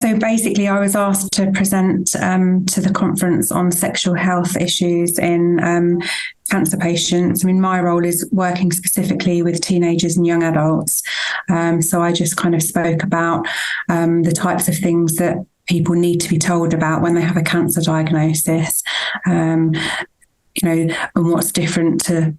So basically, I was asked to present to the conference on sexual health issues in cancer patients. I mean, my role is working specifically with teenagers and young adults. So I just kind of spoke about the types of things that people need to be told about when they have a cancer diagnosis, and what's different to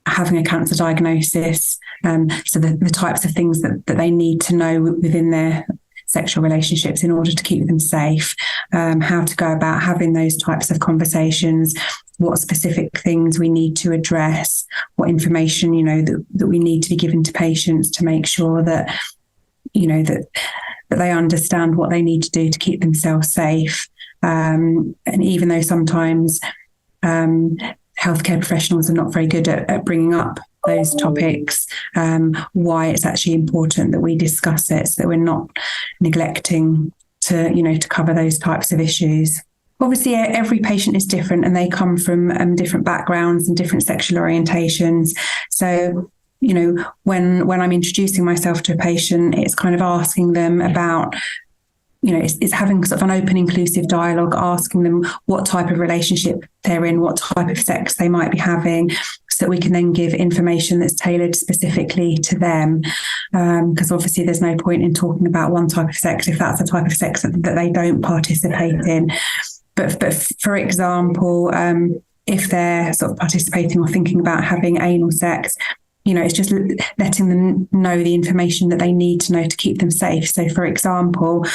having a cancer diagnosis. So the types of things that they need to know within their sexual relationships in order to keep them safe, how to go about having those types of conversations, what specific things we need to address, what information, that we need to be given to patients to make sure that, that they understand what they need to do to keep themselves safe. And even though sometimes healthcare professionals are not very good at bringing up those topics, why it's actually important that we discuss it so that we're not neglecting to cover those types of issues. Obviously, every patient is different and they come from different backgrounds and different sexual orientations. So, when I'm introducing myself to a patient, it's kind of asking them about, it's having sort of an open, inclusive dialogue, asking them what type of relationship they're in, what type of sex they might be having, so that we can then give information that's tailored specifically to them. Because obviously there's no point in talking about one type of sex if that's the type of sex that they don't participate in. But for example, if they're sort of participating or thinking about having anal sex, it's just letting them know the information that they need to know to keep them safe. So, for example,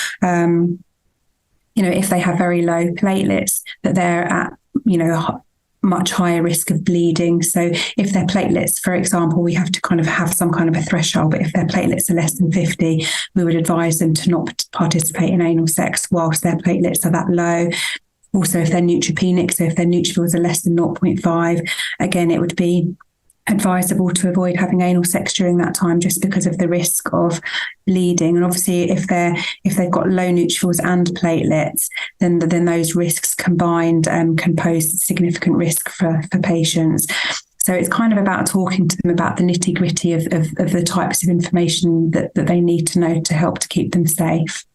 if they have very low platelets, that they're at, much higher risk of bleeding. So if their platelets, for example, we have to kind of have some kind of a threshold, but if their platelets are less than 50, we would advise them to not participate in anal sex whilst their platelets are that low. Also, if they're neutropenic, so if their neutrophils are less than 0.5, again, it would be advisable to avoid having anal sex during that time just because of the risk of bleeding. And obviously if they've got low neutrophils and platelets, then those risks combined can pose significant risk for patients. So it's kind of about talking to them about the nitty-gritty of the types of information that they need to know to help to keep them safe.